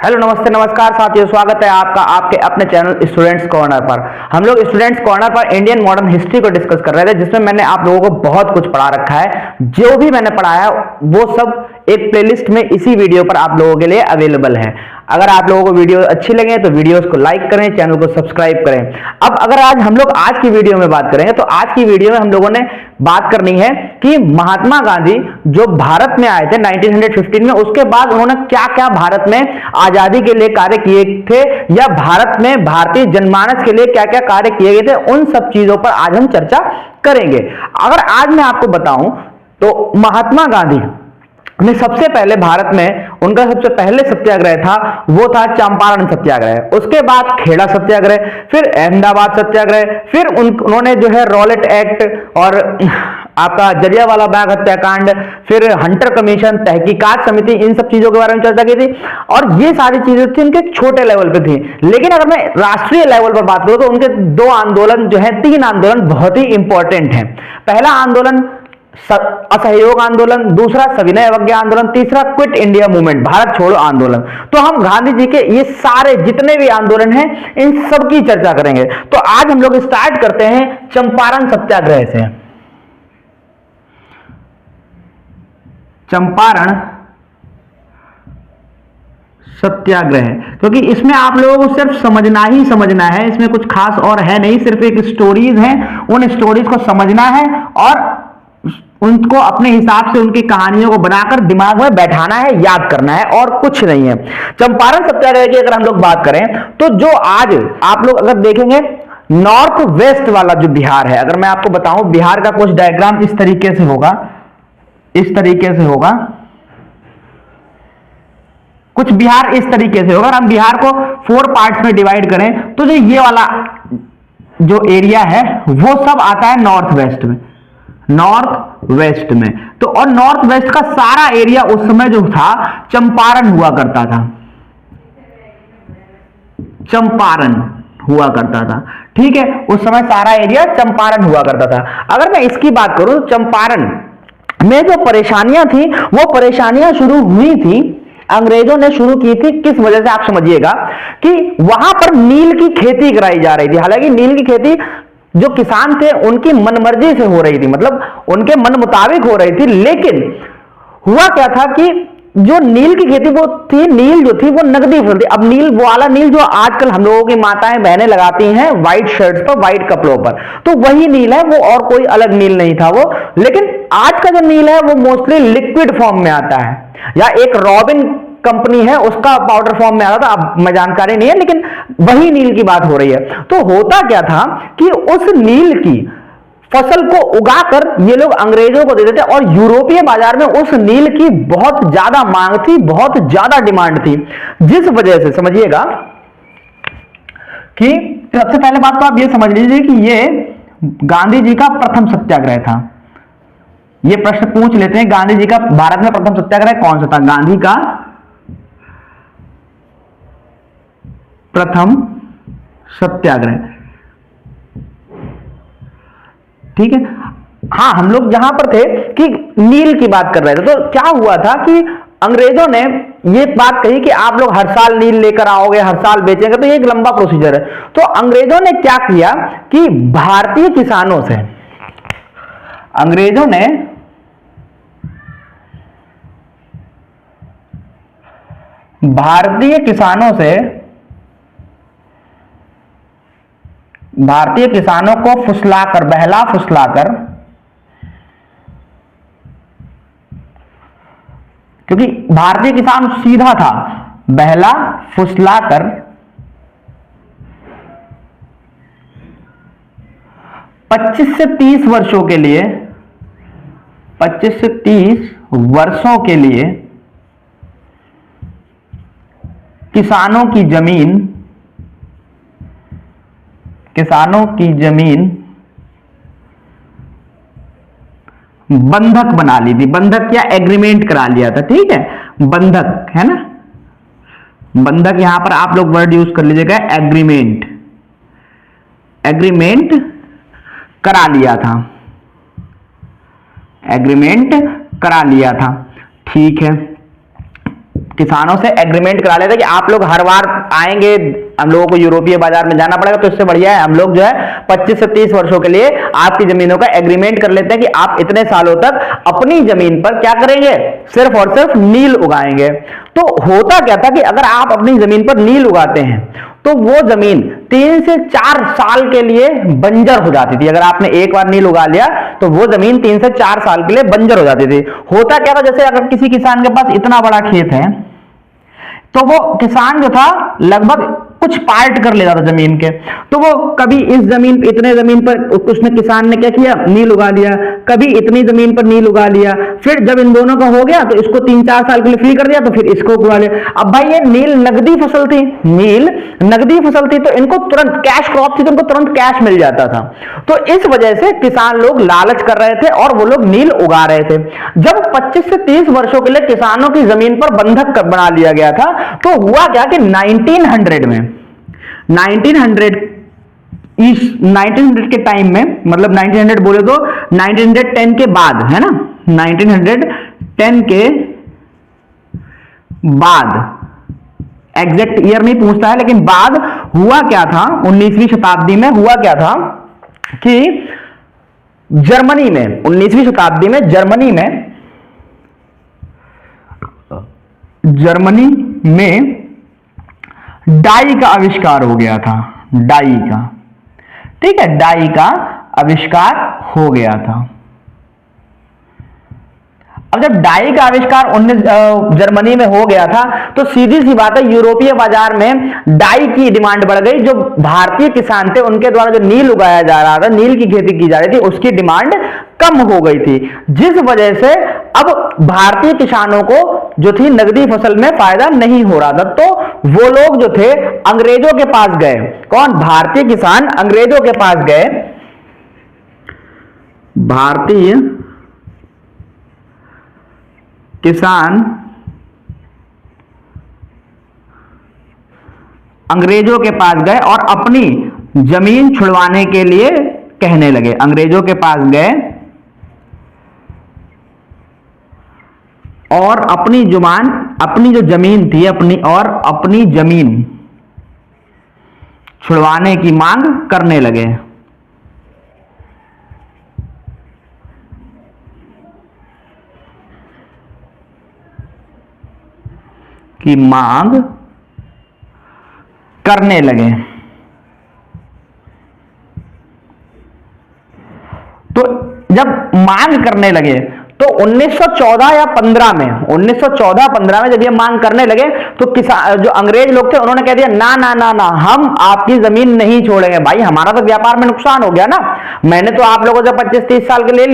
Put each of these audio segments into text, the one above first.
Hello नमस्ते नमस्कार साथियों, स्वागत है आपका आपके अपने चैनल स्टूडेंट्स कॉर्नर पर। हम लोग स्टूडेंट्स कॉर्नर पर इंडियन मॉडर्न हिस्ट्री को डिस्कस कर रहे थे, जिसमें मैंने आप लोगों को बहुत कुछ पढ़ा रखा है। जो भी मैंने पढ़ाया वो सब एक प्लेलिस्ट में इसी वीडियो पर आप लोगों के लिए अवेलेबल है। अगर आप लोगों को वीडियो अच्छी लगे तो वीडियोस को लाइक करें, चैनल को सब्सक्राइब करें। अब अगर आज हम लोग आज की वीडियो में बात करेंगे तो आज की वीडियो में हम लोगों ने बात करनी है कि महात्मा गांधी जो भारत में आए थे 1915 में, उसके बाद उन्होंने क्या क्या भारत में आजादी के लिए कार्य किए थे, या भारत में भारतीय जनमानस के लिए क्या क्या कार्य किए गए थे, उन सब चीजों पर आज हम चर्चा करेंगे। अगर आज मैं आपको बताऊं तो महात्मा गांधी ने सबसे पहले भारत में उनका सबसे पहले सत्याग्रह था वो था चंपारण सत्याग्रह। उसके बाद खेड़ा सत्याग्रह, फिर अहमदाबाद सत्याग्रह, फिर उन्होंने जो है रॉलेट एक्ट और आपका जलियांवाला बाग हत्याकांड, फिर हंटर कमीशन, तहकीकात समिति, इन सब चीजों के बारे में चर्चा की थी। और ये सारी चीजें थी उनके छोटे लेवल पे थी। लेकिन अगर मैं राष्ट्रीय लेवल पर बात करूं तो उनके दो आंदोलन जो है, तीन आंदोलन बहुत ही इंपॉर्टेंट हैं। पहला आंदोलन असहयोग आंदोलन, दूसरा सविनय अवज्ञा आंदोलन, तीसरा क्विट इंडिया मूवमेंट, भारत छोड़ो आंदोलन। तो हम गांधी जी के ये सारे जितने भी आंदोलन हैं इन सब की चर्चा करेंगे। तो आज हम लोग स्टार्ट करते हैं चंपारण सत्याग्रह से। चंपारण सत्याग्रह, क्योंकि इसमें आप लोगों को सिर्फ समझना ही समझना है, इसमें कुछ खास और है नहीं, सिर्फ एक स्टोरीज हैं, उन स्टोरीज को समझना है और उनको अपने हिसाब से उनकी कहानियों को बनाकर दिमाग में बैठाना है, याद करना है, और कुछ नहीं है। चंपारण सत्याग्रह की अगर हम लोग बात करें तो जो आज आप लोग अगर देखेंगे नॉर्थ वेस्ट वाला जो बिहार है, अगर मैं आपको बताऊं बिहार का कुछ डायग्राम इस तरीके से होगा, इस तरीके से होगा, कुछ बिहार इस तरीके से होगा। अगर हम बिहार को 4 पार्ट्स में डिवाइड करें तो जो ये वाला जो एरिया है वो सब आता है नॉर्थ वेस्ट में, नॉर्थ वेस्ट में। तो और नॉर्थ वेस्ट का सारा एरिया उस समय जो था चंपारण हुआ करता था, चंपारण हुआ करता था, ठीक है। उस समय सारा एरिया चंपारण हुआ करता था। अगर मैं इसकी बात करूं तो चंपारण में जो परेशानियां थी वो परेशानियां शुरू हुई थी, अंग्रेजों ने शुरू की थी। किस वजह से आप समझिएगा कि वहां पर नील की खेती कराई जा रही थी। हालांकि नील की खेती जो किसान थे उनकी मनमर्जी से हो रही थी, मतलब उनके मन मुताबिक हो रही थी। लेकिन हुआ क्या था कि जो नील की खेती वो थी, नील जो थी वो नकदी फसल थी। अब नील वो वाला नील जो आजकल हम लोगों की माताएं बहनें लगाती हैं व्हाइट शर्ट्स पर, व्हाइट कपड़ों पर, तो वही नील है वो, और कोई अलग नील नहीं था वो। लेकिन आज का जो नील है वो मोस्टली लिक्विड फॉर्म में आता है, या एक रॉबिन कंपनी है उसका पाउडर फॉर्म में आता था, अब मैं जानकारी नहीं है, लेकिन वही नील की बात हो रही है। तो होता क्या था कि उस नील की फसल को उगाकर ये लोग अंग्रेजों को देते थे, और यूरोपीय बाजार में उस नील की बहुत ज्यादा मांग थी, बहुत ज्यादा डिमांड थी, जिस वजह से समझिएगा कि सबसे पहले बात तो आप ये समझ लीजिए कि ये गांधी जी का प्रथम सत्याग्रह था। ये प्रश्न पूछ लेते हैं, गांधी जी का भारत में प्रथम सत्याग्रह कौन सा था? गांधी का प्रथम सत्याग्रह, ठीक है। हाँ, हम लोग यहां पर थे कि नील की बात कर रहे थे। तो क्या हुआ था कि अंग्रेजों ने ये बात कही कि आप लोग हर साल नील लेकर आओगे, हर साल बेचेंगे, तो ये एक लंबा प्रोसीजर है। तो अंग्रेजों ने क्या किया कि भारतीय किसानों से, अंग्रेजों ने भारतीय किसानों को फुसलाकर, बहला फुसलाकर, क्योंकि भारतीय किसान सीधा था, बहला फुसलाकर 25 से 30 वर्षों के लिए, 25 से 30 वर्षों के लिए किसानों की जमीन बंधक बना ली थी। बंधक या एग्रीमेंट करा लिया था, ठीक है, बंधक है ना, बंधक यहां पर आप लोग वर्ड यूज कर लीजिएगा, एग्रीमेंट, एग्रीमेंट करा लिया था, एग्रीमेंट करा लिया था, ठीक है। किसानों से एग्रीमेंट करा लेते कि आप लोग हर बार आएंगे, हम लोगों को यूरोपीय बाजार में जाना पड़ेगा, तो इससे बढ़िया है हम लोग जो है 25 से 30 वर्षों के लिए आपकी जमीनों का एग्रीमेंट कर लेते हैं कि आप इतने सालों तक अपनी जमीन पर क्या करेंगे, सिर्फ और सिर्फ नील उगाएंगे। तो होता क्या था कि अगर आप अपनी जमीन पर नील उगाते हैं तो वो जमीन 3 से 4 साल के लिए बंजर हो जाती थी। अगर आपने एक बार नील उगा लिया तो वो जमीन 3 से 4 साल के लिए बंजर हो जाती थी। होता क्या था, जैसे अगर किसी किसान के पास इतना बड़ा खेत है तो वो किसान जो था लगभग कुछ पार्ट कर लेता था जमीन के, तो वो कभी इस जमीन पे, इतने जमीन पर उसने, किसान ने क्या किया, नील उगा लिया, कभी इतनी जमीन पर नील उगा लिया, फिर जब इन दोनों का हो गया तो इसको 3-4 साल के लिए फ्री कर दिया, तो फिर इसको उगा लिया। अब भाई ये नील नगदी फसल थी, नील नगदी फसल थी, तो इनको तुरंत कैश क्रॉप थी, तो इनको तुरंत कैश मिल जाता था। तो इस वजह से किसान लोग लालच कर रहे थे और वो लोग नील उगा रहे थे। जब 25 से 30 वर्षों के लिए किसानों की जमीन पर बंधक बना लिया गया था, तो हुआ क्या कि 1900 में, 1900 के टाइम में, मतलब 1900 बोले तो 1910 के बाद, है ना, 1910 के बाद, एग्जैक्ट ईयर नहीं पूछता है, लेकिन बाद हुआ क्या था, 19वीं शताब्दी में हुआ क्या था कि जर्मनी में, 19वीं शताब्दी में जर्मनी में डाई का आविष्कार हो गया था, डाई का, ठीक है, डाई का आविष्कार हो गया था। अब जब डाई का आविष्कार जर्मनी में हो गया था तो सीधी सी बात है, यूरोपीय बाजार में डाई की डिमांड बढ़ गई। जो भारतीय किसान थे उनके द्वारा जो नील उगाया जा रहा था, नील की खेती की जा रही थी, उसकी डिमांड कम हो गई थी, जिस वजह से अब भारतीय किसानों को जो थी नगदी फसल में फायदा नहीं हो रहा था। तो वो लोग जो थे अंग्रेजों के पास गए। कौन? भारतीय किसान अंग्रेजों के पास गए। भारतीय किसान अंग्रेजों के पास गए और अपनी जमीन छुड़वाने के लिए कहने लगे। अंग्रेजों के पास गए और अपनी जो जमीन थी, अपनी जमीन छुड़वाने की मांग करने लगे। की मांग करने लगे। तो जब मांग करने लगे तो 1914 या 15 में, 1914-15 में जब ये मांग करने लगे तो किसान, जो अंग्रेज लोग थे, उन्होंने कह दिया ना ना ना ना, हम आपकी जमीन नहीं छोड़ेंगे। भाई हमारा तो व्यापार में नुकसान हो गया ना, मैंने तो आप लोगों से 25-30 साल के लिए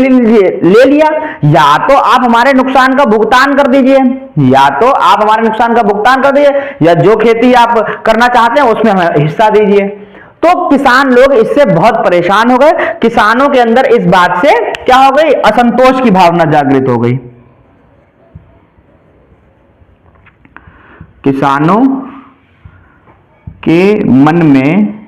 ले लिया, या तो आप हमारे नुकसान का भुगतान कर दीजिए, या जो खेती आप करना चाहते हैं उसमें हमें हिस्सा दीजिए। तो किसान लोग इससे बहुत परेशान हो गए। किसानों के अंदर इस बात से क्या हो गई, असंतोष की भावना जागृत हो गई। किसानों के मन में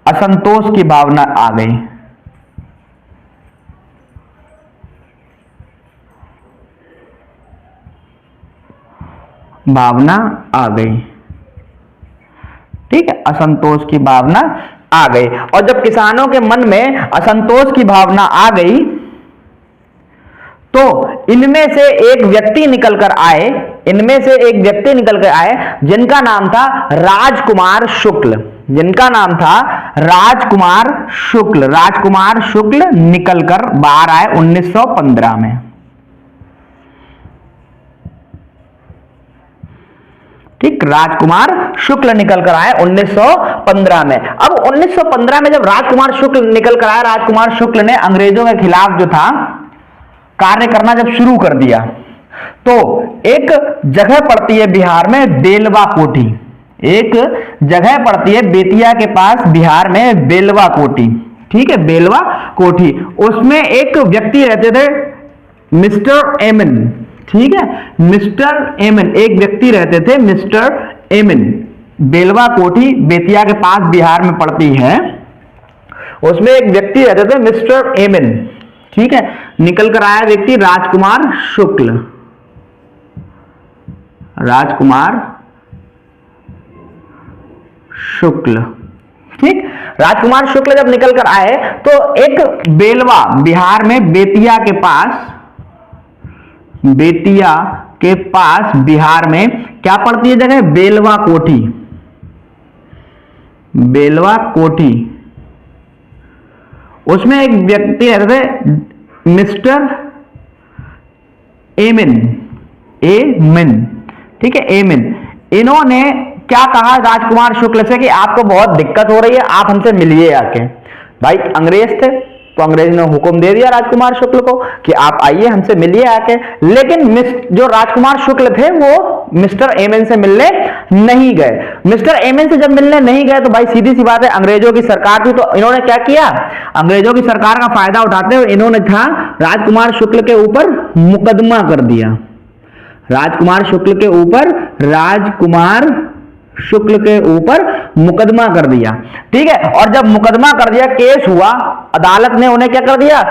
असंतोष की भावना आ गई। ठीक है, असंतोष की भावना आ गई। और जब किसानों के मन में असंतोष की भावना आ गई तो इनमें से एक व्यक्ति निकल कर आए, जिनका नाम था राजकुमार शुक्ल निकलकर बाहर आए 1915 में। ठीक, राजकुमार शुक्ल निकल कर आए 1915 में। अब 1915 में जब राजकुमार शुक्ल निकल कर आया, राजकुमार शुक्ल ने अंग्रेजों के खिलाफ जो था कार्य करना जब शुरू कर दिया, तो एक जगह पड़ती है बिहार में बेलवा कोठी, एक जगह पड़ती है बेतिया के पास बिहार में बेलवा कोठी। ठीक है, बेलवा कोठी, उसमें एक व्यक्ति रहते थे मिस्टर एमन। ठीक है, मिस्टर एमन, एक व्यक्ति रहते थे मिस्टर एमन। बेलवा कोठी बेतिया के पास बिहार में पड़ती है, उसमें एक व्यक्ति रहते थे मिस्टर एमन। ठीक है, निकल कर आया व्यक्ति राजकुमार शुक्ल। राजकुमार शुक्ल, ठीक। राजकुमार शुक्ल जब निकल कर आए तो एक बेलवा, बिहार में बेतिया के पास बिहार में क्या पड़ती है जगह, बेलवा कोठी। बेलवा कोठी, उसमें एक व्यक्ति रहते थे मिस्टर एमिन, ठीक है, एमिन। इन्होंने क्या कहा राजकुमार शुक्ल से कि आपको बहुत दिक्कत हो रही है, आप हमसे मिलिए आके। भाई अंग्रेज थे तो अंग्रेज ने हुक्म दे दिया राजकुमार शुक्ल को कि आप आइए हमसे मिलिए आके। लेकिन जो राजकुमार शुक्ल थे वो मिस्टर एमिन से मिलने नहीं गए। मिस्टर एमिन से जब मिलने नहीं गए तो भाई सीधी सी बात है, अंग्रेजों की सरकार थी, तो इन्होंने क्या किया, अंग्रेजों की सरकार का फायदा उठाते हुए इन्होंने था राजकुमार शुक्ल के ऊपर मुकदमा कर दिया। राजकुमार शुक्ल के ऊपर मुकदमा कर दिया, ठीक है। और जब मुकदमा कर दिया, केस हुआ, अदालत ने उन्हें क्या कर दिया,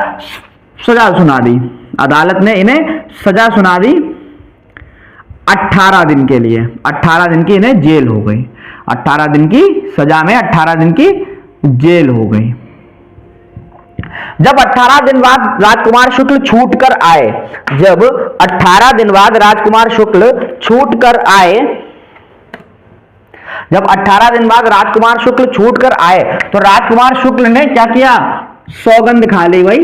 सजा सुना दी। अदालत ने इन्हें सजा सुना दी 18 दिन के लिए। 18 दिन की इन्हें जेल हो गई। 18 दिन की सजा में 18 दिन की जेल हो गई। जब 18 दिन बाद राजकुमार शुक्ल छूट कर आए, जब 18 दिन बाद राजकुमार शुक्ल छूट कर आए, जब 18 दिन बाद राजकुमार शुक्ल छूट कर आए तो राजकुमार शुक्ल ने क्या किया, सौगंध खा ली। भाई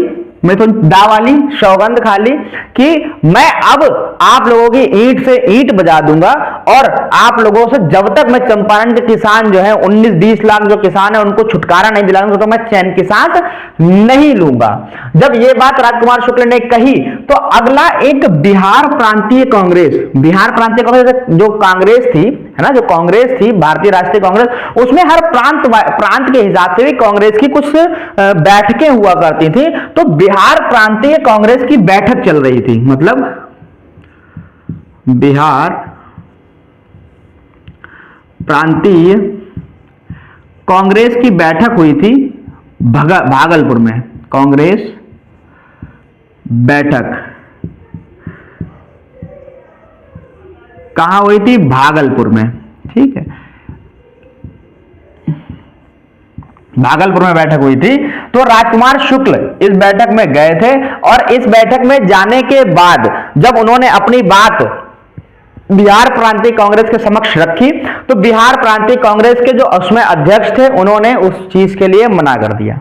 मैं तो दावाली सौगंध खा ली कि मैं अब आप लोगों की ईंट से ईंट बजा दूंगा और आप लोगों से जब तक मैं चंपारण के किसान जो है 19-20 लाख जो किसान है उनको छुटकारा नहीं दिलाऊंगा तो मैं चैन की सांस नहीं लूंगा। जब ये बात राजकुमार शुक्ल ने कही तो अगला एक बिहार प्रांतीय कांग्रेस जो कांग्रेस थी, है ना, जो कांग्रेस थी भारतीय राष्ट्रीय कांग्रेस, उसमें हर प्रांत के हिसाब से भी कांग्रेस की कुछ बैठकें हुआ करती थी। तो बिहार प्रांतीय कांग्रेस की बैठक चल रही थी, मतलब बिहार प्रांतीय कांग्रेस की बैठक हुई थी भागलपुर में। कांग्रेस बैठक कहां हुई थी, भागलपुर में, ठीक है, भागलपुर में बैठक हुई थी। तो राजकुमार शुक्ल इस बैठक में गए थे और इस बैठक में जाने के बाद जब उन्होंने अपनी बात बिहार प्रांतीय कांग्रेस के समक्ष रखी तो बिहार प्रांतीय कांग्रेस के जो उसमें अध्यक्ष थे उन्होंने उस चीज के लिए मना कर दिया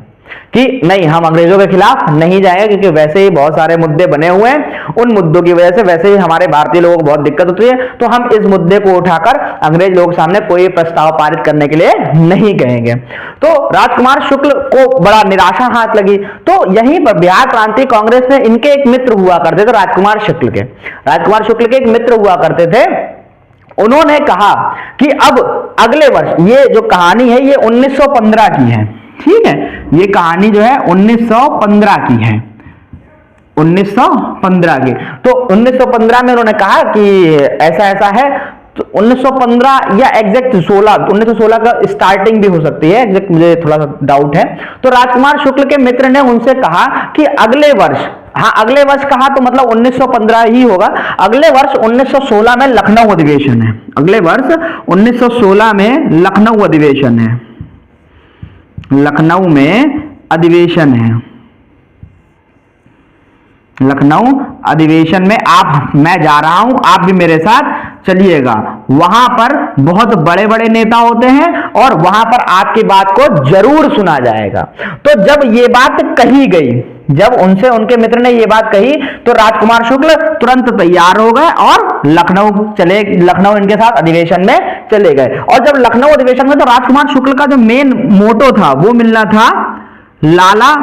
कि नहीं, हम अंग्रेजों के खिलाफ नहीं जाएंगे, क्योंकि वैसे ही बहुत सारे मुद्दे बने हुए हैं, उन मुद्दों की वजह से वैसे ही हमारे भारतीय लोगों को बहुत दिक्कत होती है, तो हम इस मुद्दे को उठाकर अंग्रेज लोगों के सामने कोई प्रस्ताव पारित करने के लिए नहीं कहेंगे। तो राजकुमार शुक्ल को बड़ा निराशा हाथ लगी। तो यहीं पर बिहार प्रांतीय कांग्रेस में इनके एक मित्र हुआ करते थे, राजकुमार शुक्ल के एक मित्र हुआ करते थे। उन्होंने कहा कि अब अगले वर्ष, ये जो कहानी है ये 1915 की है, ठीक है, ये कहानी जो है 1915 की है, 1915 की। तो 1915 में उन्होंने कहा कि ऐसा ऐसा है। तो 1915 या एग्जैक्ट 1916 का स्टार्टिंग भी हो सकती है, एग्जैक्ट मुझे थोड़ा सा डाउट है। तो राजकुमार शुक्ल के मित्र ने उनसे कहा कि अगले वर्ष, हाँ अगले वर्ष कहा तो मतलब 1915 ही होगा, अगले वर्ष 1916 में लखनऊ अधिवेशन है, अगले वर्ष 1916 में लखनऊ अधिवेशन है, लखनऊ में अधिवेशन है। लखनऊ अधिवेशन में मैं जा रहा हूं, आप भी मेरे साथ चलिएगा। वहां पर बहुत बड़े बड़े नेता होते हैं और वहां पर आपकी बात को जरूर सुना जाएगा। तो जब ये बात कही गई, जब उनसे उनके मित्र ने ये बात कही तो राजकुमार शुक्ल तुरंत तैयार हो गए और लखनऊ इनके साथ अधिवेशन में चले गए। और जब लखनऊ अधिवेशन में तो राजकुमार शुक्ल का जो मेन मोटो था वो मिलना था लाला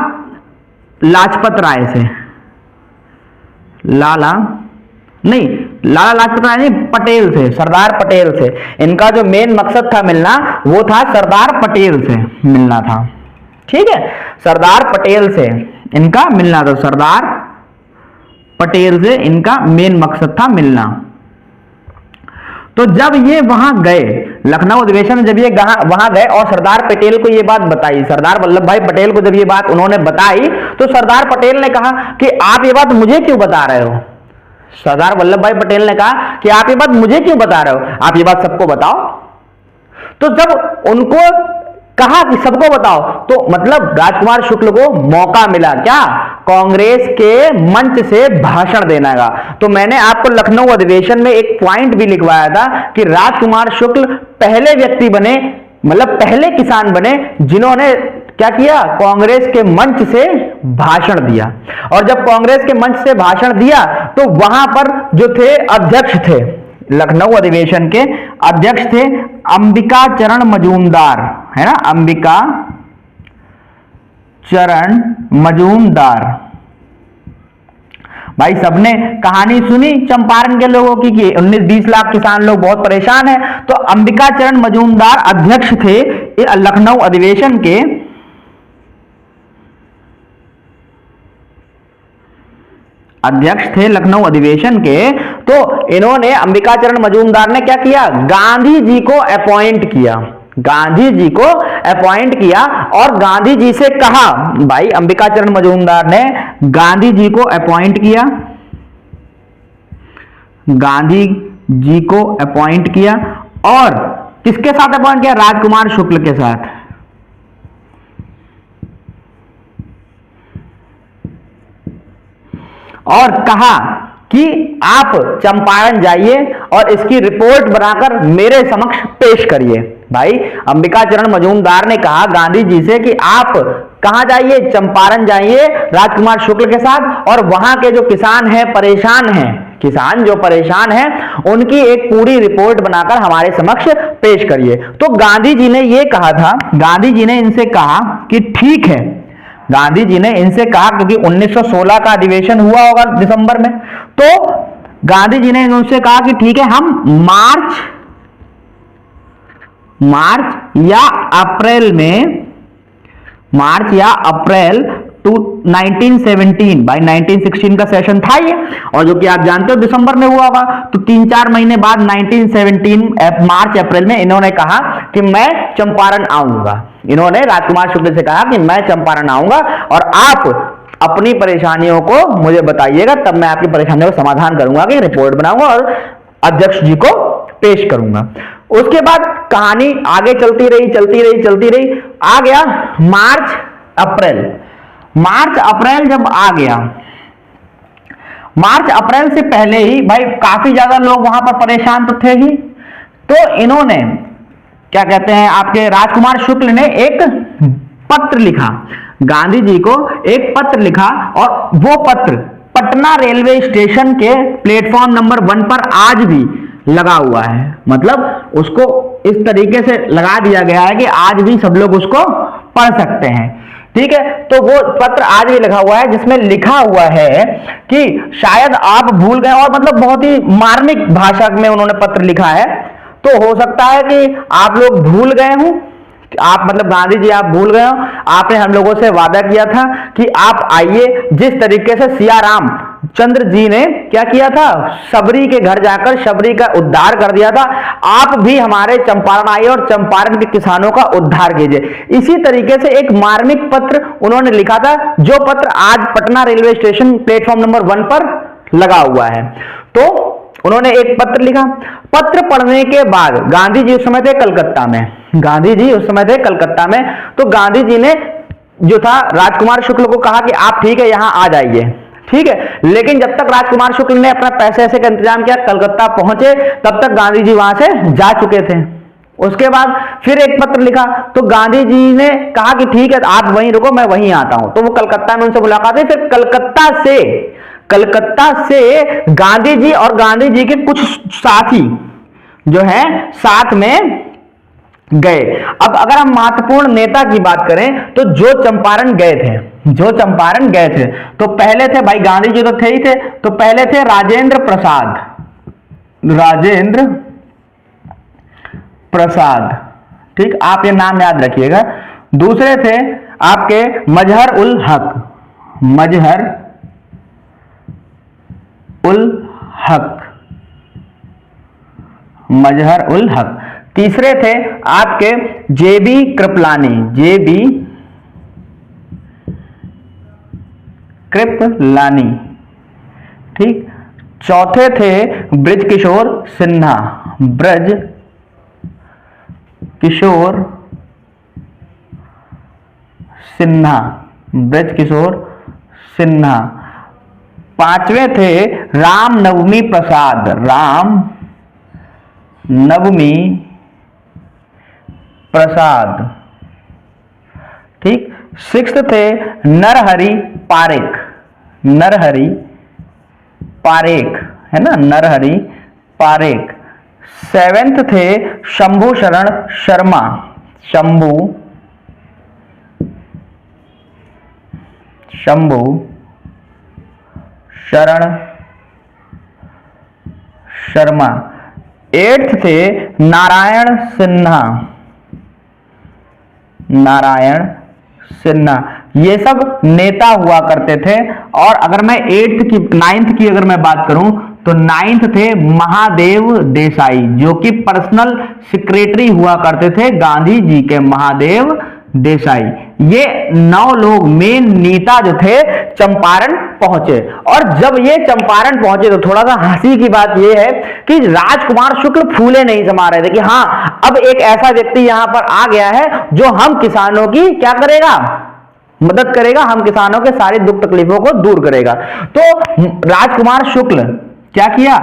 लाजपत राय से, लाला लाजपत राय नहीं, पटेल से, सरदार पटेल से। इनका जो मेन मकसद था मिलना वो था सरदार पटेल से मिलना था, ठीक है, सरदार पटेल से इनका मिलना था, सरदार पटेल से इनका मेन मकसद था मिलना। तो जब ये वहां गए, लखनऊ अधिवेशन में जब ये वहां गए और सरदार पटेल को ये बात बताई, सरदार वल्लभ भाई पटेल को जब ये बात उन्होंने बताई तो सरदार पटेल ने कहा कि आप ये बात मुझे क्यों बता रहे हो। सरदार वल्लभ भाई पटेल ने कहा कि आप ये बात मुझे क्यों बता रहे हो, आप ये बात सबको बताओ। तो जब उनको कहा कि सबको बताओ तो मतलब राजकुमार शुक्ल को मौका मिला क्या, कांग्रेस के मंच से भाषण देने का। तो मैंने आपको लखनऊ अधिवेशन में एक पॉइंट भी लिखवाया था कि राजकुमार शुक्ल पहले व्यक्ति बने, मतलब पहले किसान बने जिन्होंने क्या किया, कांग्रेस के मंच से भाषण दिया। और जब कांग्रेस के मंच से भाषण दिया तो वहां पर जो थे अध्यक्ष थे, लखनऊ अधिवेशन के अध्यक्ष थे अंबिका चरण मजूमदार, है ना, अंबिका चरण मजूमदार। भाई सबने कहानी सुनी चंपारण के लोगों की कि 19-20 लाख किसान लोग बहुत परेशान हैं। तो अंबिका चरण मजूमदार अध्यक्ष थे लखनऊ अधिवेशन के, अध्यक्ष थे लखनऊ अधिवेशन के। तो इन्होंने अंबिका चरण मजूमदार ने क्या किया, गांधी जी को अपॉइंट किया, गांधी जी को अपॉइंट किया और गांधी जी से कहा, भाई अंबिका चरण मजूमदार ने गांधी जी को अपॉइंट किया, गांधी जी को अपॉइंट किया और किसके साथ अपॉइंट किया, राजकुमार शुक्ल के साथ। और कहा कि आप चंपारण जाइए और इसकी रिपोर्ट बनाकर मेरे समक्ष पेश करिए। भाई अंबिका चरण मजूमदार ने कहा गांधी जी से कि आप कहां जाइए, चंपारण जाइए राजकुमार शुक्ल के साथ और वहां के जो किसान हैं, परेशान हैं, किसान जो परेशान हैं उनकी एक पूरी रिपोर्ट बनाकर हमारे समक्ष पेश करिए। तो गांधी जी ने यह कहा था, गांधी जी ने इनसे कहा कि ठीक है, गांधी जी ने इनसे कहा क्योंकि 1916 का अधिवेशन हुआ होगा दिसंबर में, तो गांधी जी ने इनसे कहा कि ठीक है हम मार्च या अप्रैल में, मार्च या अप्रैल 1917, भाई 1916 का सेशन था ये, और जो कि आप जानते हो दिसंबर में हुआ होगा। तो 3-4 महीने बाद 1917 मार्च अप्रैल में इन्होंने कहा कि मैं चंपारण आऊंगा। इन्होंने राजकुमार शुक्ल से कहा कि मैं चंपारण आऊंगा और आप अपनी परेशानियों को मुझे बताइएगा, तब मैं आपकी परेशानियों का समाधान करूंगा, कि रिपोर्ट बनाऊंगा और अध्यक्ष जी को पेश करूंगा। उसके बाद कहानी आगे चलती रही, आ गया मार्च अप्रैल जब आ गया, मार्च अप्रैल से पहले ही भाई काफी ज्यादा लोग वहां पर परेशान तो थे ही। तो इन्होंने क्या कहते हैं, आपके राजकुमार शुक्ल ने एक पत्र लिखा, गांधी जी को एक पत्र लिखा और वो पत्र पटना रेलवे स्टेशन के प्लेटफॉर्म नंबर 1 पर आज भी लगा हुआ है। मतलब उसको इस तरीके से लगा दिया गया है कि आज भी सब लोग उसको पढ़ सकते हैं, ठीक है। तो वो पत्र आज भी लगा हुआ है जिसमें लिखा हुआ है कि शायद आप भूल गए, और मतलब बहुत ही मार्मिक भाषा में उन्होंने पत्र लिखा है। तो हो सकता है कि आप लोग भूल गए हों, आप मतलब गांधी जी आप भूल गए हो, आपने हम लोगों से वादा किया था कि आप आइए। जिस तरीके से सिया राम चंद्र जी ने क्या किया था, शबरी के घर जाकर शबरी का उद्धार कर दिया था, आप भी हमारे चंपारण आइए और चंपारण के किसानों का उद्धार कीजिए। इसी तरीके से एक मार्मिक पत्र उन्होंने लिखा था, जो पत्र आज Patna railway station platform number 1 पर लगा हुआ है। तो उन्होंने एक पत्र लिखा। पत्र पढ़ने के बाद गांधी जी उस समय थे कलकत्ता में, गांधी जी उस समय थे कलकत्ता में। तो गांधी जी ने जो था राजकुमार शुक्ल को कहा कि आप ठीक है यहां आ जाइए, ठीक है। लेकिन जब तक राजकुमार शुक्ल ने अपना पैसे ऐसे का इंतजाम किया, कलकत्ता पहुंचे, तब तक गांधी जी वहां से जा चुके थे। उसके बाद फिर एक पत्र लिखा, तो गांधी जी ने कहा कि ठीक है आप वहीं रुको, मैं वहीं आता हूं। तो वो कलकत्ता में उनसे मुलाकात हुई। फिर कलकत्ता से गांधी जी और गांधी जी के कुछ साथी जो है साथ में गए। अब अगर हम महत्वपूर्ण नेता की बात करें तो जो चंपारण गए थे, तो पहले थे भाई गांधी जी तो थे ही थे, तो पहले थे राजेंद्र प्रसाद, ठीक, आप ये नाम याद रखिएगा। दूसरे थे आपके मजहर उल हक। तीसरे थे आपके जेबी कृपलानी, जेबी कृपलानी, ठीक। चौथे थे ब्रज किशोर सिन्हा, ब्रज किशोर सिन्हा, ब्रज किशोर सिन्हा। पांचवें थे राम नवमी प्रसाद, राम नवमी प्रसाद, ठीक। सिक्स्थ थे नरहरि पारेख, नरहरि पारेख है ना, नरहरि पारेख। सेवेंथ थे शंभू शरण शर्मा, शंभू शरण शर्मा। एट्थ थे नारायण सिन्हा, नारायण सिन्हा। ये सब नेता हुआ करते थे। और अगर मैं नाइन्थ की अगर मैं बात करूं तो नाइन्थ थे महादेव देसाई, जो कि पर्सनल सेक्रेटरी हुआ करते थे गांधी जी के, महादेव देसाई। ये 9 लोग मेन नेता जो थे चंपारण पहुंचे। और जब ये चंपारण पहुंचे तो थोड़ा सा हंसी की बात ये है कि राजकुमार शुक्ल फूले नहीं समा रहे थे कि हाँ अब एक ऐसा व्यक्ति यहां पर आ गया है जो हम किसानों की क्या करेगा, मदद करेगा, हम किसानों के सारे दुख तकलीफों को दूर करेगा। तो राजकुमार शुक्ल क्या किया,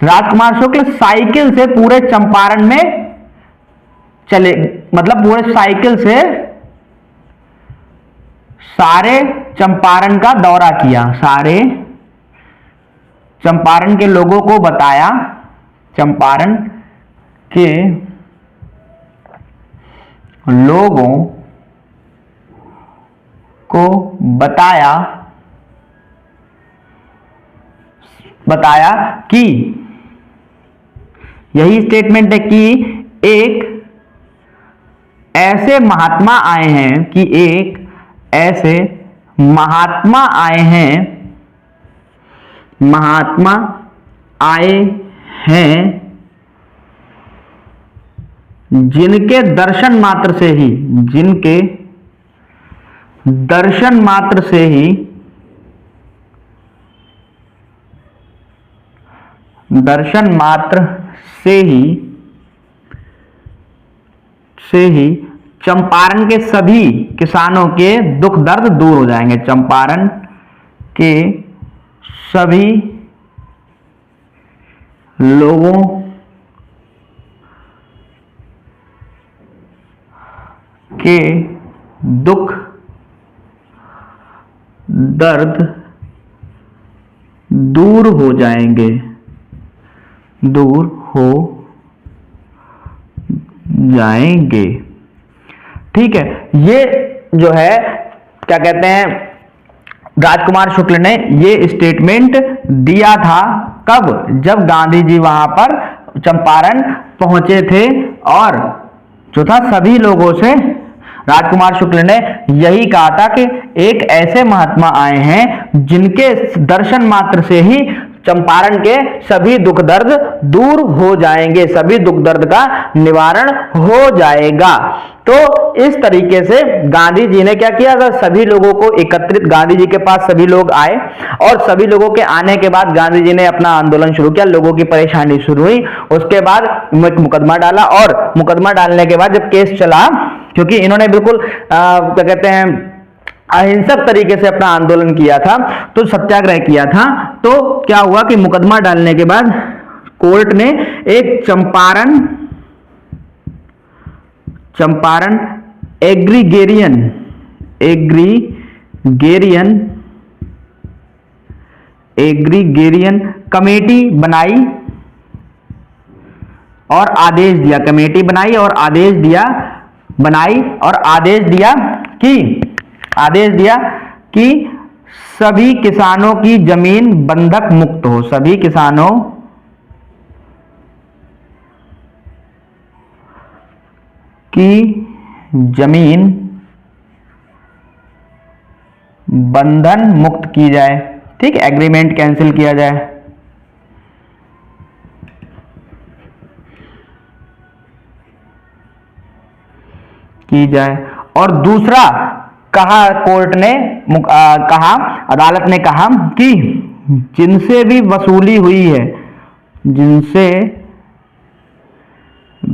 राजकुमार शुक्ल साइकिल से पूरे चंपारण में चले, मतलब पूरे साइकिल से सारे चंपारण का दौरा किया, सारे चंपारण के लोगों को बताया, चंपारण के लोगों को बताया कि यही स्टेटमेंट है कि एक ऐसे महात्मा आए हैं, कि एक ऐसे महात्मा आए हैं, महात्मा आए हैं जिनके दर्शन मात्र से ही, जिनके दर्शन मात्र से ही, दर्शन मात्र से ही चंपारण के सभी किसानों के दुख दर्द दूर हो जाएंगे, चंपारण के सभी लोगों के दुख दर्द दूर हो जाएंगे, दूर हो जाएंगे, ठीक है। ये जो है क्या कहते हैं, राजकुमार शुक्ल ने ये स्टेटमेंट दिया था कब, जब गांधी जी वहां पर चंपारण पहुंचे थे। और जो था सभी लोगों से राजकुमार शुक्ल ने यही कहा था कि एक ऐसे महात्मा आए हैं जिनके दर्शन मात्र से ही चंपारण के सभी दुख दर्द दूर हो जाएंगे, सभी दुख दर्द का निवारण हो जाएगा। तो इस तरीके से गांधी जी ने क्या किया था, सभी लोगों को एकत्रित, गांधी जी के पास सभी लोग आए और सभी लोगों के आने के बाद गांधी जी ने अपना आंदोलन शुरू किया, लोगों की परेशानी शुरू हुई। उसके बाद मुकदमा डाला और मुकदमा डालने के बाद जब केस चला, क्योंकि इन्होंने बिल्कुल क्या कहते हैं अहिंसक तरीके से अपना आंदोलन किया था, तो सत्याग्रह किया था, तो क्या हुआ कि मुकदमा डालने के बाद कोर्ट ने एक चंपारण एग्रीगेरियन कमेटी बनाई और आदेश दिया, कमेटी बनाई और आदेश दिया कि सभी किसानों की जमीन बंधक मुक्त हो, सभी किसानों की जमीन बंधन मुक्त की जाए, ठीक, एग्रीमेंट कैंसिल किया जाए। की जाए। और दूसरा कहा कोर्ट ने कहा, अदालत ने कहा कि जिनसे भी वसूली हुई है, जिनसे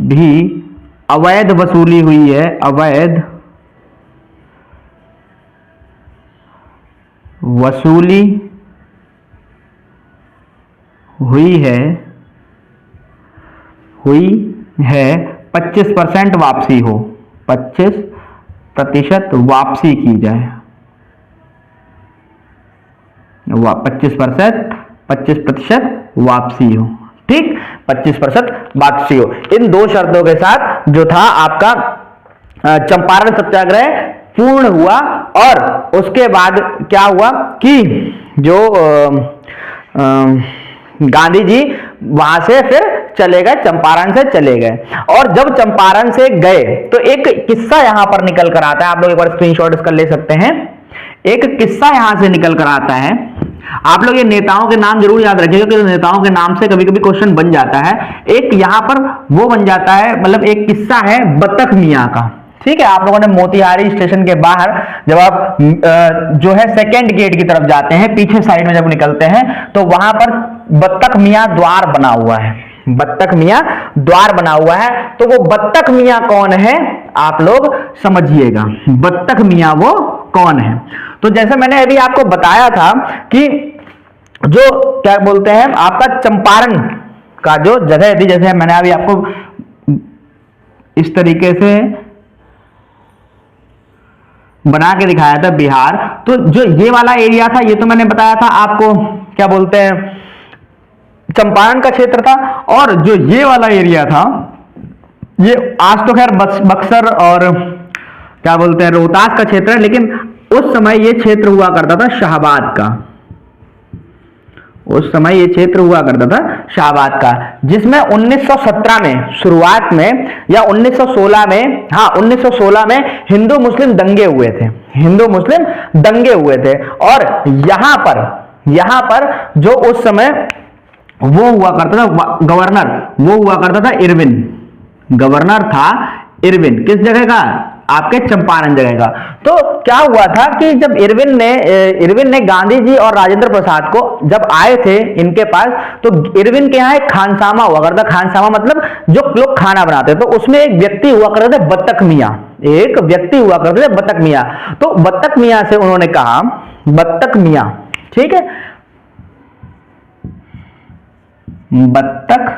भी अवैध वसूली हुई है, अवैध वसूली हुई है 25% वापसी हो, 25% वापसी की जाए। 25% वापसी हो, ठीक, 25% वापसी हो। इन दो शर्तों के साथ जो था आपका चंपारण सत्याग्रह पूर्ण हुआ। और उसके बाद क्या हुआ कि जो गांधी जी वहां से फिर चले गए, चंपारण से चले गए। और जब चंपारण से गए तो एक किस्सा यहां पर निकल कर आता है, आप लोग एक बार स्क्रीनशॉट इसका ले सकते हैं। एक किस्सा यहां से निकल कर आता है। आप लोग ये नेताओं के नाम जरूर याद रखिएगा, क्योंकि नेताओं के नाम से कभी कभी क्वेश्चन बन जाता है। एक यहां पर वो बन जाता है, मतलब एक किस्सा है बत्तख मियां का, ठीक है। आप लोगों ने मोतिहारी स्टेशन के बाहर जब आप जो है सेकंड गेट की तरफ जाते हैं, पीछे साइड में जब निकलते हैं तो वहां पर बत्तख मियां द्वार बना हुआ है, बत्तख मियां द्वार बना हुआ है। तो वो बत्तख मियां कौन है आप लोग समझिएगा, बत्तख मियां वो कौन है। तो जैसे मैंने अभी आपको बताया था कि जो क्या बोलते हैं आपका चंपारण का जो जगह थी, जैसे मैंने अभी आपको इस तरीके से बना के दिखाया था बिहार, तो जो ये वाला एरिया था ये तो मैंने बताया था आपको क्या बोलते हैं चंपारण का क्षेत्र था। और जो ये वाला एरिया था ये आज तो खैर बक्सर और क्या बोलते हैं रोहतास का क्षेत्र है, लेकिन उस समय ये क्षेत्र हुआ करता था शाहाबाद का, उस समय ये क्षेत्र हुआ करता था शाहाबाद का, जिसमें 1917 में शुरुआत में या 1916 में, हाँ 1916 में हिंदू मुस्लिम दंगे हुए थे, हिंदू मुस्लिम दंगे हुए थे। और यहां पर जो उस समय वो हुआ करता था गवर्नर, वो हुआ करता था इरविन, गवर्नर था इरविन, किस जगह का आपके चंपारण जगह का। तो क्या हुआ था कि जब इरविन ने गांधी जी और राजेंद्र प्रसाद को जब आए थे इनके पास, तो इरविन के यहाँ एक खानसामा हुआ करता, खानसामा मतलब जो लोग खाना बनाते, तो उसमें एक व्यक्ति हुआ करते थे बत्तख मियां, एक व्यक्ति हुआ करते थे बत्तख मियां। तो बत्तख मियां से उन्होंने कहा, बत्तख मियां, ठीक है, बत्तख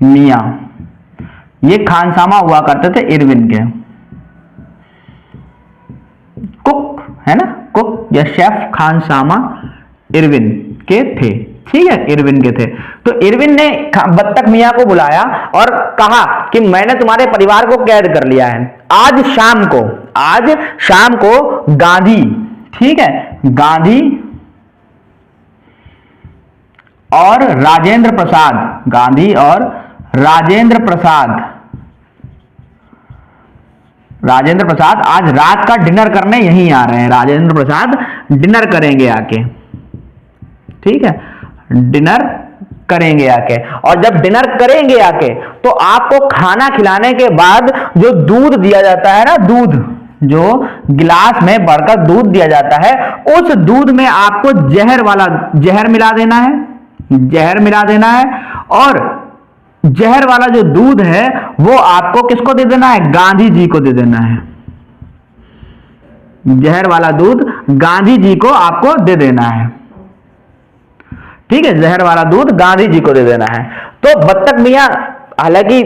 मियां ये खानसामा हुआ करते थे इरविन के, कुक है ना, कुक या शेफ खानसामा इरविन के थे, ठीक है, इरविन के थे। तो इरविन ने बत्तख मियां को बुलाया और कहा कि मैंने तुम्हारे परिवार को कैद कर लिया है, आज शाम को गांधी, ठीक है, गांधी और राजेंद्र प्रसाद, गांधी और राजेंद्र प्रसाद आज रात का डिनर करने यहीं आ रहे हैं, राजेंद्र प्रसाद डिनर करेंगे आके, ठीक है, डिनर करेंगे आके। और जब डिनर करेंगे आके तो आपको खाना खिलाने के बाद जो दूध दिया जाता है ना, दूध जो गिलास में भरकर दूध दिया जाता है, उस दूध में आपको जहर मिला देना है, जहर मिला देना है। और जहर वाला जो दूध है वो आपको किसको दे देना है, गांधी जी को दे देना है, जहर वाला दूध गांधी जी को आपको दे देना है, ठीक है, जहर वाला दूध गांधी जी को दे देना है। तो बत्तख मियां हालांकि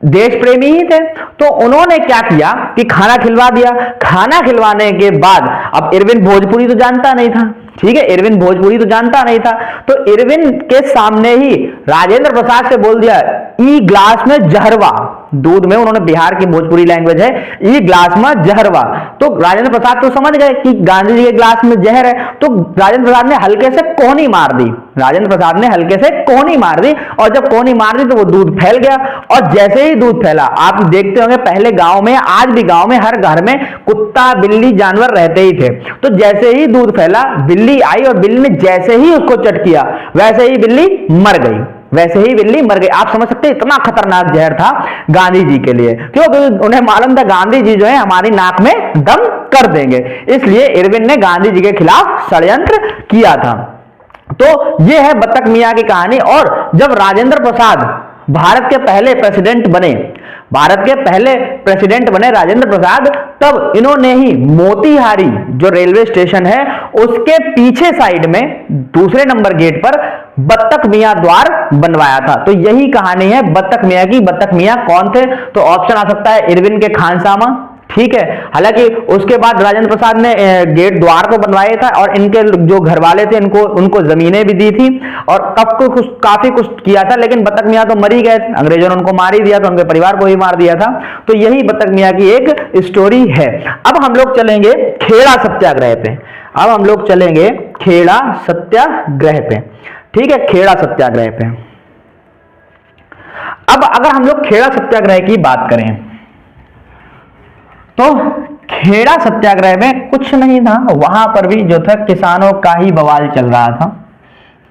देश प्रेमी ही थे, तो उन्होंने क्या किया कि खाना खिलवा दिया। खाना खिलवाने के बाद अब इरविन भोजपुरी तो जानता नहीं था, ठीक है, इरविन भोजपुरी तो जानता नहीं था, तो इरविन के सामने ही राजेंद्र प्रसाद से बोल दिया, ई ग्लास में जहरवा दूध में, उन्होंने बिहार की भोजपुरी लैंग्वेज है, ई ग्लास में जहरवा। तो राजेंद्र प्रसाद तो समझ गए कि गांधी जी के ग्लास में जहर है, तो राजेंद्र प्रसाद ने हल्के से कोहनी मार दी, राजेंद्र प्रसाद ने हल्के से कोहनी मार दी। और जब कोहनी मार दी तो वो दूध फैल गया। और जैसे ही दूध फैला, आप देखते होंगे पहले गांव में, आज भी गांव में हर घर में कुत्ता बिल्ली जानवर रहते ही थे, तो जैसे ही दूध फैला बिल्ली आई और बिल्ली ने जैसे ही उसको चट किया वैसे ही बिल्ली मर गई, वैसे ही बिल्ली मर गई। आप समझ सकते हैं इतना खतरनाक जहर था गांधी जी के लिए। क्यों? क्योंकि उन्हें मालूम था गांधी जी जो है हमारी नाक में दम कर देंगे, इसलिए इरविन ने गांधी जी के खिलाफ षड्यंत्र किया था। तो यह है बत्तख मियां की कहानी। और जब राजेंद्र प्रसाद भारत के पहले प्रेसिडेंट बने, राजेंद्र प्रसाद, तब इन्होंने ही मोतीहारी जो रेलवे स्टेशन है उसके पीछे साइड में दूसरे नंबर गेट पर बत्तख मियां द्वार बनवाया था। तो यही कहानी है बत्तख मियां की। बत्तख मियां कौन थे? तो ऑप्शन आ सकता है इरविन के खानसामा, ठीक है। हालांकि उसके बाद राजेंद्र प्रसाद ने गेट द्वार को बनवाया था और इनके जो घर वाले थे उनको जमीनें भी दी थी और काफी कुछ किया था, लेकिन बत्तख मियां तो मर ही गए थे, अंग्रेजों ने उनको मार ही दिया था, उनके परिवार को ही मार दिया था। तो यही बत्तख मियां की एक स्टोरी है। अब हम लोग चलेंगे खेड़ा सत्याग्रह पे, ठीक है, खेड़ा सत्याग्रह पे। अब अगर हम लोग खेड़ा सत्याग्रह की बात करें तो खेड़ा सत्याग्रह में कुछ नहीं था, वहां पर भी जो था किसानों का ही बवाल चल रहा था,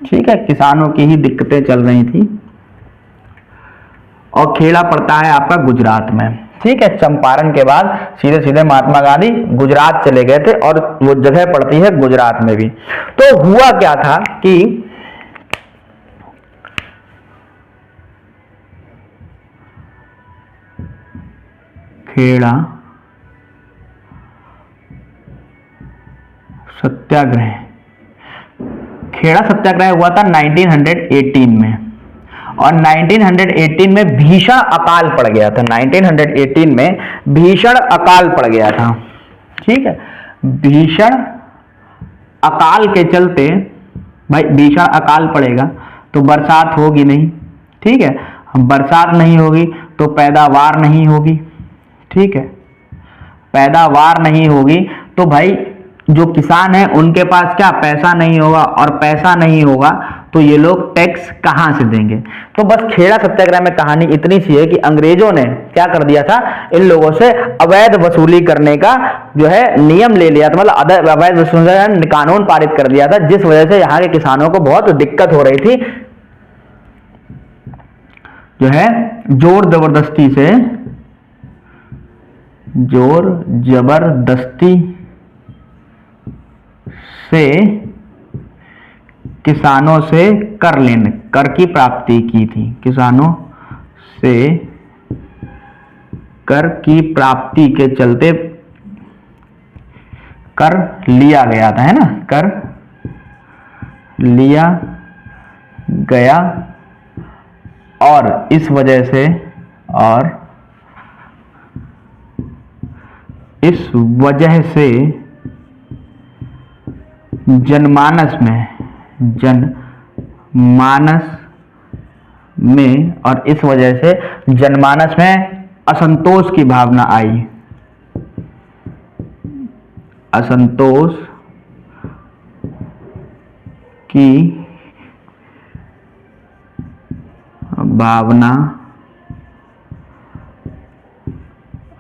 ठीक है, किसानों की ही दिक्कतें चल रही थी। और खेड़ा पड़ता है आपका गुजरात में, ठीक है। चंपारण के बाद सीधे सीधे महात्मा गांधी गुजरात चले गए थे और वो जगह पड़ती है गुजरात में भी। तो हुआ क्या था कि खेड़ा सत्याग्रह हुआ था 1918 में, और 1918 में भीषण अकाल पड़ गया था। 1918 में भीषण अकाल पड़ गया था, ठीक है। भीषण अकाल के चलते, भाई भीषण अकाल पड़ेगा तो बरसात होगी नहीं, ठीक है, बरसात नहीं होगी तो पैदावार नहीं होगी, ठीक है, पैदावार नहीं होगी तो भाई जो किसान है उनके पास क्या पैसा नहीं होगा, और पैसा नहीं होगा तो ये लोग टैक्स कहां से देंगे। तो बस खेड़ा सत्याग्रह में कहानी इतनी सी है कि अंग्रेजों ने क्या कर दिया था, इन लोगों से अवैध वसूली करने का जो है नियम ले लिया था, मतलब अवैध वसूली कानून पारित कर दिया था, जिस वजह से यहाँ के किसानों को बहुत दिक्कत हो रही थी। जो है जोर जबरदस्ती से किसानों से कर की प्राप्ति की थी, किसानों से कर की प्राप्ति के चलते कर लिया गया था, है ना, कर लिया गया, और इस वजह से जनमानस में और इस वजह से जनमानस में असंतोष की भावना आई, असंतोष की भावना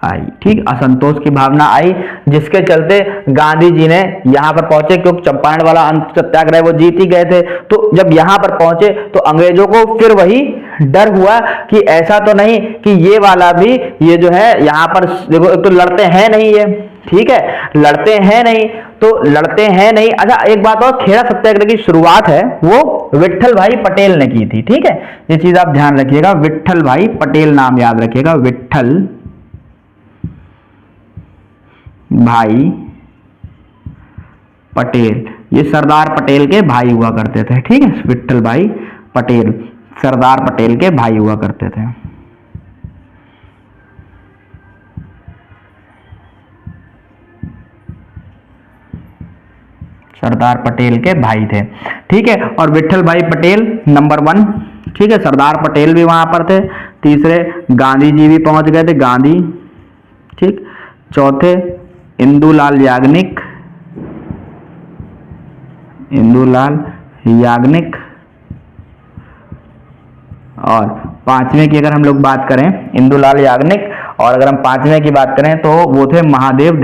आई, ठीक, असंतोष की भावना आई, जिसके चलते गांधी जी ने यहां पर पहुंचे, क्योंकि चंपारण वाला सत्याग्रह वो जीत ही गए थे। तो जब यहां पर पहुंचे तो अंग्रेजों को फिर वही डर हुआ कि ऐसा तो नहीं कि ये वाला भी, ये जो है यहां पर देखो तो लड़ते हैं नहीं, ये ठीक है, लड़ते हैं नहीं। अच्छा एक बात और, खेड़ा सत्याग्रह की शुरुआत है वो विट्ठल भाई पटेल ने की थी, ठीक है, ये चीज आप ध्यान रखिएगा, विट्ठल भाई पटेल नाम याद रखिएगा, विट्ठल भाई पटेल, ये सरदार पटेल के भाई हुआ करते थे, ठीक है, विट्ठल भाई पटेल सरदार पटेल के भाई हुआ करते थे। सरदार पटेल के भाई थे, ठीक है। और विट्ठल भाई पटेल नंबर 1, ठीक है, सरदार पटेल भी वहां पर थे, तीसरे गांधी जी भी पहुंच गए थे, गांधी, ठीक, चौथे इंदुलाल याग्निक, और पांचवें की अगर हम लोग बात करें इंदुलाल याग्निक, और अगर हम पांचवें की बात करें तो वो थे महादेव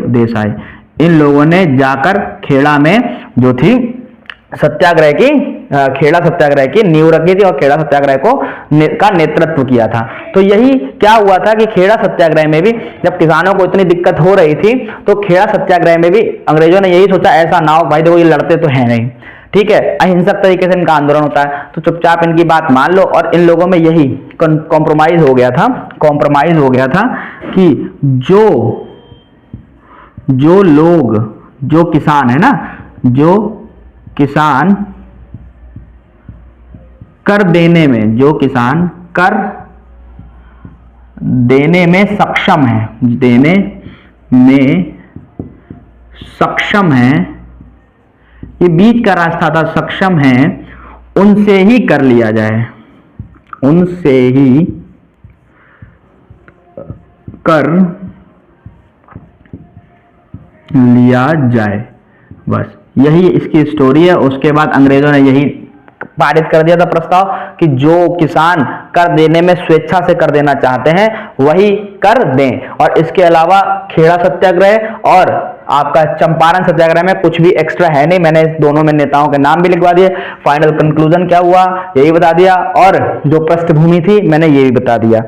देसाई। इन लोगों ने जाकर खेड़ा में जो थी सत्याग्रह की खेड़ा सत्याग्रह की नींव रखी थी और खेड़ा सत्याग्रह का नेतृत्व किया था। तो यही क्या हुआ था कि खेड़ा सत्याग्रह में भी जब किसानों को इतनी दिक्कत हो रही थी तो खेड़ा सत्याग्रह में भी अंग्रेजों ने यही सोचा, ऐसा ना हो भाई, देखो ये लड़ते तो है नहीं, ठीक है, अहिंसक तरीके से इनका आंदोलन होता है, तो चुपचाप इनकी बात मान लो। और इन लोगों में यही कॉम्प्रोमाइज हो गया था कि जो लोग, जो किसान है ना, जो किसान कर देने में, जो किसान कर देने में सक्षम है, देने में सक्षम है, ये बीच का रास्ता था, सक्षम है, उनसे ही कर लिया जाए, उनसे ही कर लिया जाए। बस यही इसकी स्टोरी है। उसके बाद अंग्रेजों ने यही पारित कर दिया था प्रस्ताव कि जो किसान कर देने में स्वेच्छा से कर देना चाहते हैं वही कर दें। और इसके अलावा खेड़ा सत्याग्रह और आपका चंपारण सत्याग्रह में कुछ भी एक्स्ट्रा है नहीं। मैंने इस दोनों में नेताओं के नाम भी लिखवा दिए, फाइनल कंक्लूजन क्या हुआ यही बता दिया, और जो पृष्ठभूमि थी मैंने ये भी बता दिया।